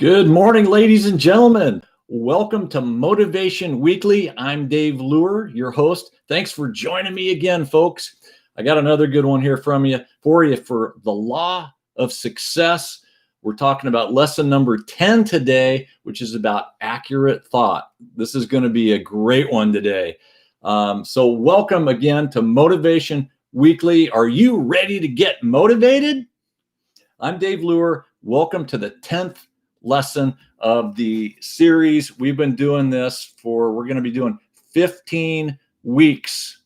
Good morning, ladies and gentlemen. Welcome to Motivation Weekly. I'm Dave Luer, your host. Thanks for joining me again, folks. I got another good one here for you for the law of success. We're talking about lesson number 10 today, which is about accurate thought. This is going to be a great one today. So welcome again to Motivation Weekly. Are you ready to get motivated? I'm Dave Luer. Welcome to the 10th lesson of the series. We've been doing this we're going to be doing 15 weeks.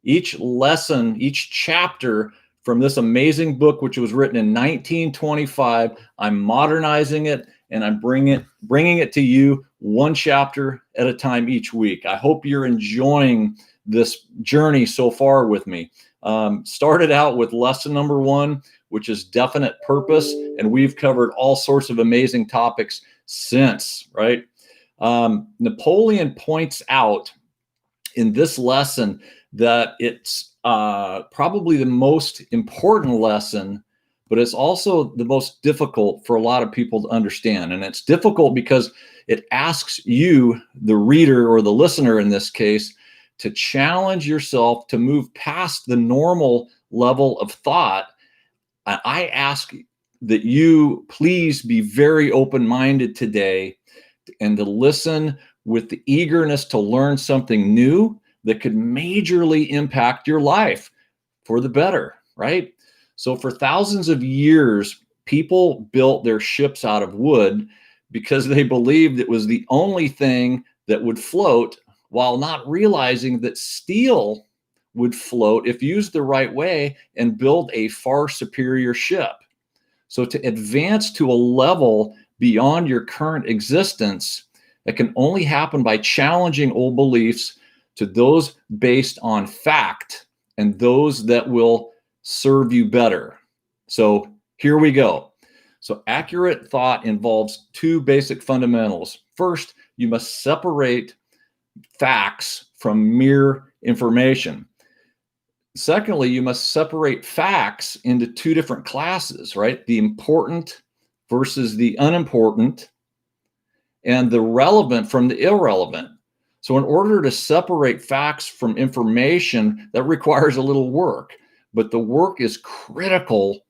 Each lesson, each chapter from this amazing book, which was written in 1925, I'm modernizing it and I'm bringing it to you one chapter at a time each week. I hope you're enjoying this journey so far with me. Started out with lesson number 1, which is definite purpose. And we've covered all sorts of amazing topics since, right? Napoleon points out in this lesson that it's probably the most important lesson, but it's also the most difficult for a lot of people to understand. And it's difficult because it asks you, the reader or the listener in this case, to challenge yourself to move past the normal level of thought. I ask that you please be very open-minded today and to listen with the eagerness to learn something new that could majorly impact your life for the better, right? So for thousands of years, people built their ships out of wood because they believed it was the only thing that would float, while not realizing that steel would float if used the right way and build a far superior ship. So to advance to a level beyond your current existence, that can only happen by challenging old beliefs to those based on fact and those that will serve you better. So here we go. So accurate thought involves 2 basic fundamentals. First, you must separate facts from mere information. Secondly, you must separate facts into 2 different classes, right? The important versus the unimportant, and the relevant from the irrelevant. So in order to separate facts from information, that requires a little work, but the work is critical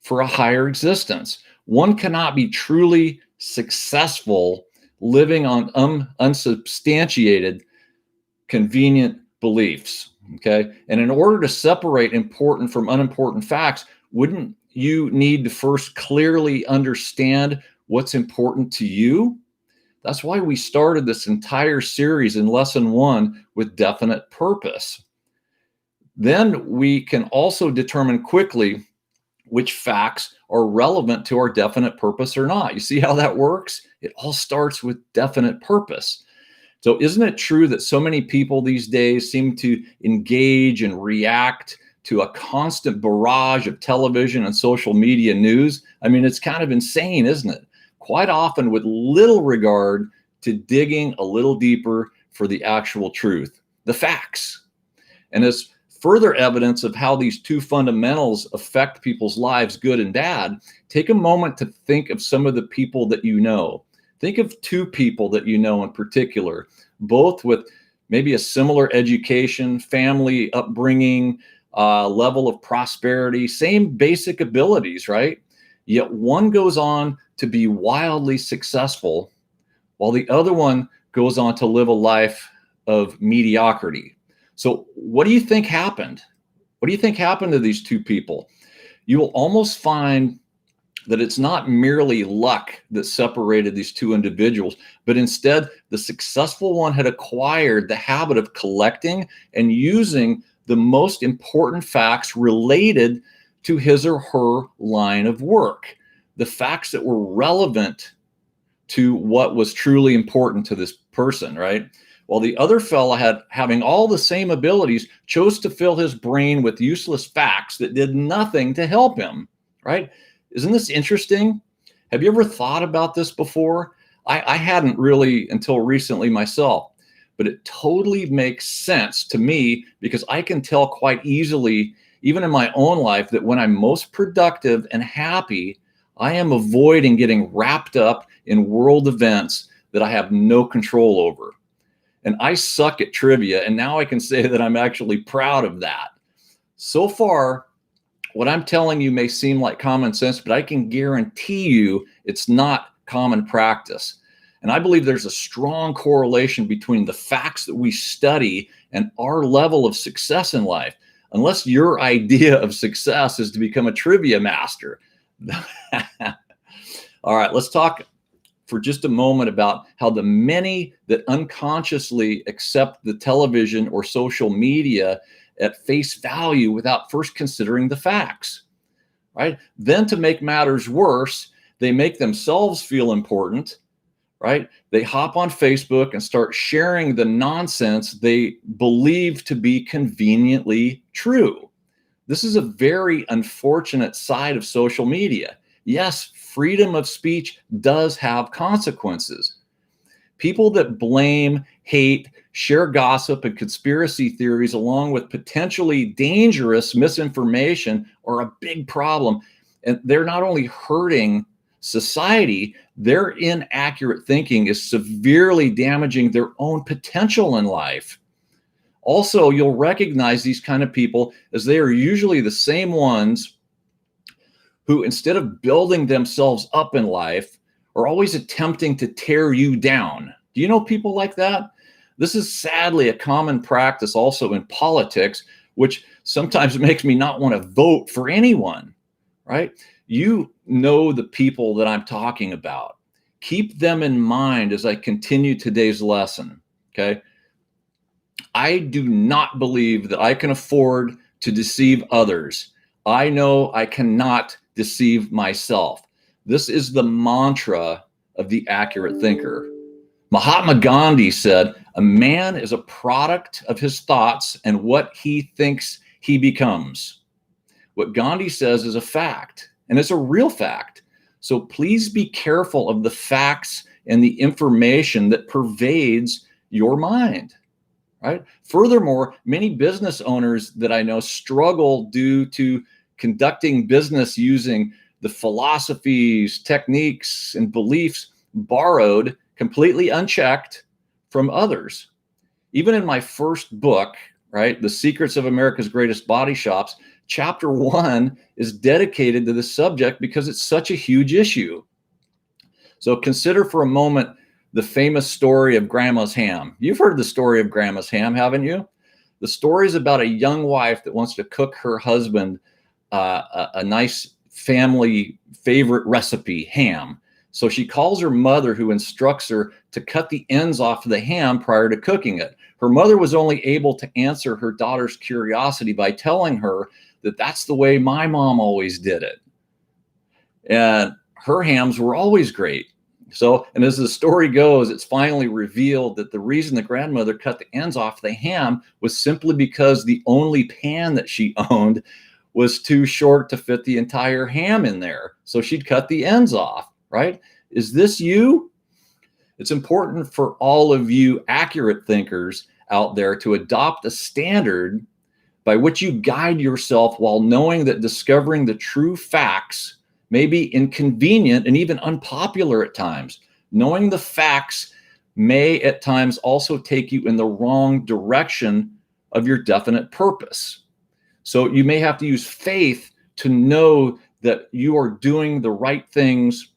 for a higher existence. One cannot be truly successful living on unsubstantiated, convenient beliefs. Okay. And in order to separate important from unimportant facts, wouldn't you need to first clearly understand what's important to you? That's why we started this entire series in lesson 1 with definite purpose. Then we can also determine quickly which facts are relevant to our definite purpose or not. You see how that works? It all starts with definite purpose. So isn't it true that so many people these days seem to engage and react to a constant barrage of television and social media news? I mean, it's kind of insane, isn't it? Quite often with little regard to digging a little deeper for the actual truth, the facts. And as further evidence of how these 2 fundamentals affect people's lives, good and bad, take a moment to think of some of the people that you know. Think of 2 people that you know in particular, both with maybe a similar education, family upbringing, level of prosperity, same basic abilities, right? Yet one goes on to be wildly successful, while the other one goes on to live a life of mediocrity. So what do you think happened? What do you think happened to these 2 people? You will almost find that it's not merely luck that separated these 2 individuals, but instead the successful one had acquired the habit of collecting and using the most important facts related to his or her line of work, the facts that were relevant to what was truly important to this person, right? While the other fella having all the same abilities, chose to fill his brain with useless facts that did nothing to help him, right? Isn't this interesting? Have you ever thought about this before? I hadn't really until recently myself, but it totally makes sense to me because I can tell quite easily, even in my own life, that when I'm most productive and happy, I am avoiding getting wrapped up in world events that I have no control over. And I suck at trivia, and now I can say that I'm actually proud of that. So far, what I'm telling you may seem like common sense, but I can guarantee you it's not common practice. And I believe there's a strong correlation between the facts that we study and our level of success in life, unless your idea of success is to become a trivia master. All right, let's talk for just a moment about how the many that unconsciously accept the television or social media at face value without first considering the facts, right? Then to make matters worse, they make themselves feel important, right? They hop on Facebook and start sharing the nonsense they believe to be conveniently true. This is a very unfortunate side of social media. Yes, freedom of speech does have consequences. People that blame, hate, share gossip and conspiracy theories along with potentially dangerous misinformation are a big problem. And they're not only hurting society, their inaccurate thinking is severely damaging their own potential in life. Also, you'll recognize these kind of people as they are usually the same ones who, instead of building themselves up in life, are always attempting to tear you down. Do you know people like that? This is sadly a common practice also in politics, which sometimes makes me not want to vote for anyone, right? You know the people that I'm talking about. Keep them in mind as I continue today's lesson, okay? I do not believe that I can afford to deceive others. I know I cannot deceive myself. This is the mantra of the accurate thinker. Mahatma Gandhi said, "A man is a product of his thoughts and what he thinks he becomes." What Gandhi says is a fact, and it's a real fact. So please be careful of the facts and the information that pervades your mind. Right? Furthermore, many business owners that I know struggle due to conducting business using the philosophies, techniques, and beliefs borrowed completely unchecked from others. Even in my first book, right, The Secrets of America's Greatest Body Shops, chapter 1 is dedicated to the subject because it's such a huge issue. So consider for a moment the famous story of Grandma's ham. You've heard the story of Grandma's ham, haven't you? The story is about a young wife that wants to cook her husband a nice family favorite recipe, ham. So she calls her mother, who instructs her to cut the ends off of the ham prior to cooking it. Her mother was only able to answer her daughter's curiosity by telling her that that's the way my mom always did it. And her hams were always great. So, and as the story goes, it's finally revealed that the reason the grandmother cut the ends off the ham was simply because the only pan that she owned was too short to fit the entire ham in there. So she'd cut the ends off, right? Is this you? It's important for all of you accurate thinkers out there to adopt a standard by which you guide yourself while knowing that discovering the true facts may be inconvenient and even unpopular at times. Knowing the facts may at times also take you in the wrong direction of your definite purpose. So you may have to use faith to know that you are doing the right things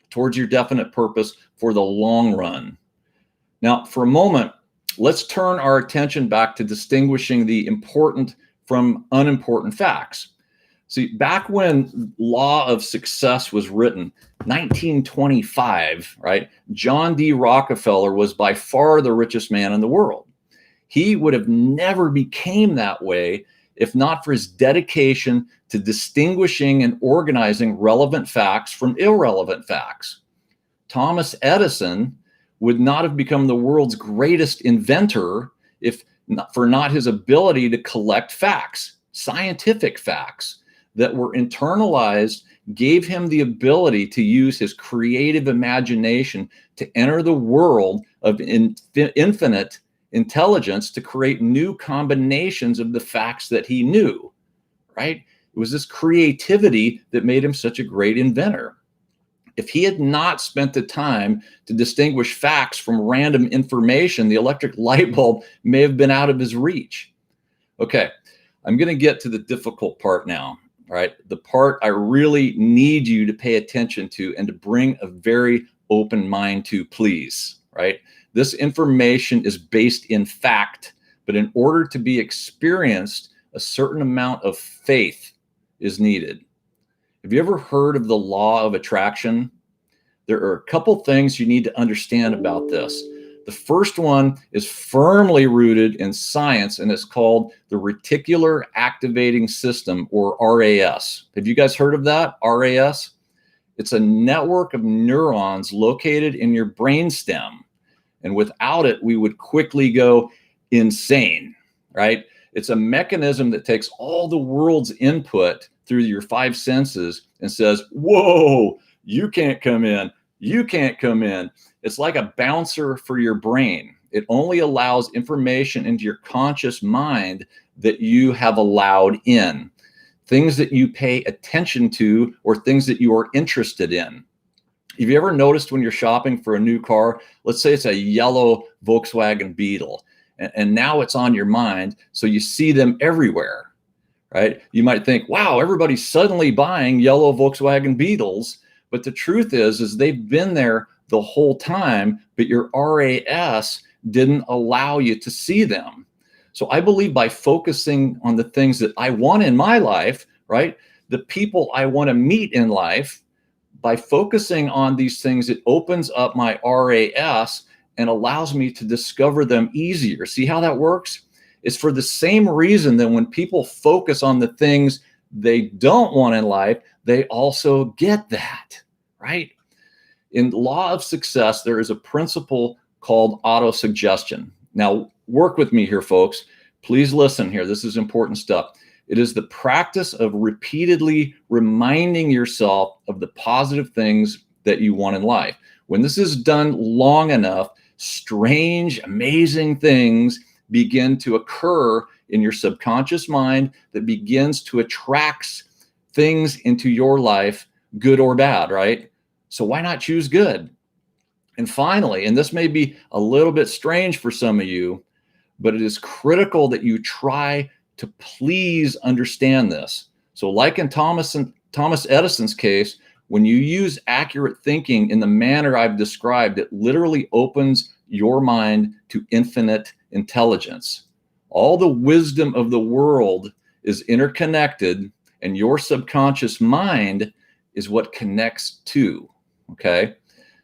towards your definite purpose for the long run. Now, for a moment, let's turn our attention back to distinguishing the important from unimportant facts. See, back when Law of Success was written, 1925, right? John D. Rockefeller was by far the richest man in the world. He would have never became that way if not for his dedication to distinguishing and organizing relevant facts from irrelevant facts. Thomas Edison would not have become the world's greatest inventor if not his ability to collect facts, scientific facts that were internalized, gave him the ability to use his creative imagination to enter the world of infinite intelligence to create new combinations of the facts that he knew, right? It was this creativity that made him such a great inventor. If he had not spent the time to distinguish facts from random information, the electric light bulb may have been out of his reach. Okay, I'm going to get to the difficult part now. All right, the part I really need you to pay attention to and to bring a very open mind to, please. Right, this information is based in fact, but in order to be experienced, a certain amount of faith is needed. Have you ever heard of the law of attraction? There are a couple things you need to understand about this. The first one is firmly rooted in science, and it's called the Reticular Activating System, or RAS. Have you guys heard of that, RAS? It's a network of neurons located in your brainstem, and without it, we would quickly go insane, right? It's a mechanism that takes all the world's input through your five senses and says, whoa, you can't come in. You can't come in. It's like a bouncer for your brain. It only allows information into your conscious mind that you have allowed in, things that you pay attention to or things that you are interested in. Have you ever noticed when you're shopping for a new car, let's say it's a yellow Volkswagen Beetle, and now it's on your mind, so you see them everywhere, right? You might think, wow, everybody's suddenly buying yellow Volkswagen Beetles, but the truth is they've been there the whole time, but your RAS didn't allow you to see them. So I believe by focusing on the things that I want in my life, right, the people I want to meet in life, by focusing on these things, it opens up my RAS and allows me to discover them easier. See how that works? It's for the same reason that when people focus on the things they don't want in life, they also get that, right? In law of success, there is a principle called autosuggestion. Now, work with me here, folks. Please listen here. This is important stuff. It is the practice of repeatedly reminding yourself of the positive things that you want in life. When this is done long enough, strange, amazing things begin to occur in your subconscious mind that begins to attract things into your life, good or bad, right? So why not choose good? And finally, and this may be a little bit strange for some of you, but it is critical that you try to please understand this. So like in Thomas Edison's case, when you use accurate thinking in the manner I've described, it literally opens your mind to infinite intelligence. All the wisdom of the world is interconnected, and your subconscious mind is what connects to, okay?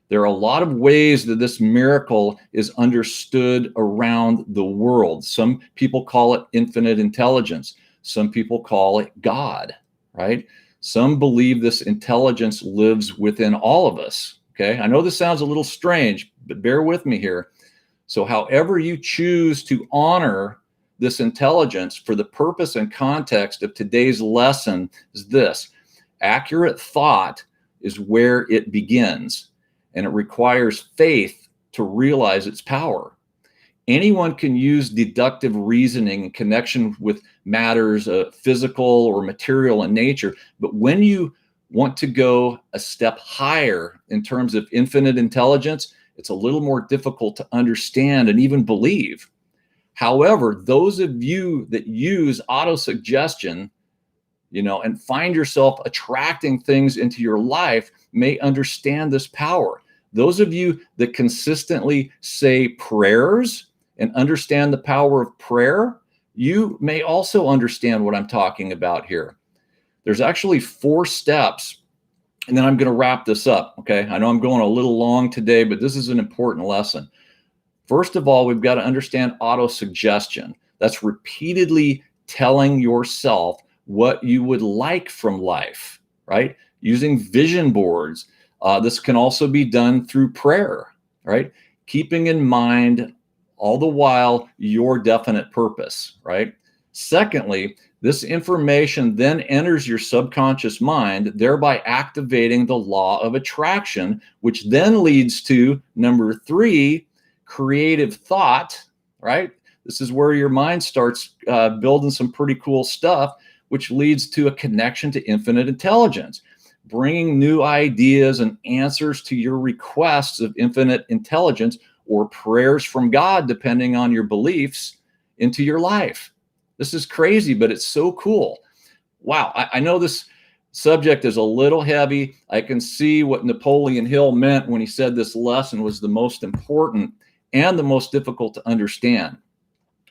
There are a lot of ways that this miracle is understood around the world. Some people call it infinite intelligence. Some people call it God, right? Some believe this intelligence lives within all of us, okay? I know this sounds a little strange, but bear with me here. So however you choose to honor this intelligence for the purpose and context of today's lesson is this: accurate thought is where it begins, and it requires faith to realize its power. Anyone can use deductive reasoning in connection with matters physical or material in nature, but when you want to go a step higher in terms of infinite intelligence, it's a little more difficult to understand and even believe. However, those of you that use autosuggestion, and find yourself attracting things into your life may understand this power. Those of you that consistently say prayers and understand the power of prayer, you may also understand what I'm talking about here. There's actually 4 steps, and then I'm going to wrap this up, okay? I know I'm going a little long today, but this is an important lesson. First of all, we've got to understand autosuggestion. That's repeatedly telling yourself what you would like from life, right? Using vision boards. This can also be done through prayer, right? Keeping in mind all the while your definite purpose, right? Secondly, this information then enters your subconscious mind, thereby activating the law of attraction, which then leads to number 3, creative thought, right? This is where your mind starts building some pretty cool stuff, which leads to a connection to infinite intelligence, bringing new ideas and answers to your requests of infinite intelligence or prayers from God, depending on your beliefs, into your life. This is crazy, but it's so cool. Wow, I know this subject is a little heavy. I can see what Napoleon Hill meant when he said this lesson was the most important and the most difficult to understand.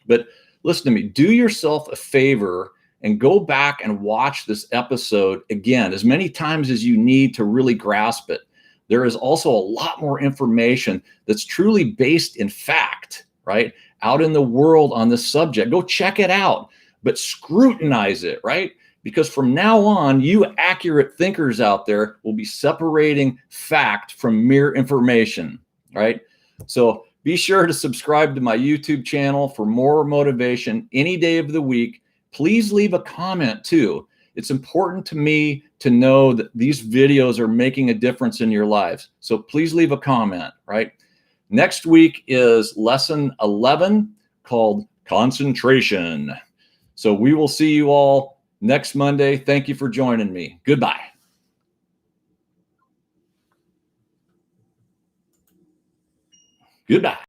But listen to me, do yourself a favor and go back and watch this episode again as many times as you need to really grasp it. There is also a lot more information that's truly based in fact, right, out in the world on this subject. Go check it out, but scrutinize it, right? Because from now on, you accurate thinkers out there will be separating fact from mere information, right? So be sure to subscribe to my YouTube channel for more motivation any day of the week. Please leave a comment too. It's important to me to know that these videos are making a difference in your lives. So please leave a comment, right? Next week is lesson 11 called concentration. So we will see you all next Monday. Thank you for joining me. Goodbye. Goodbye.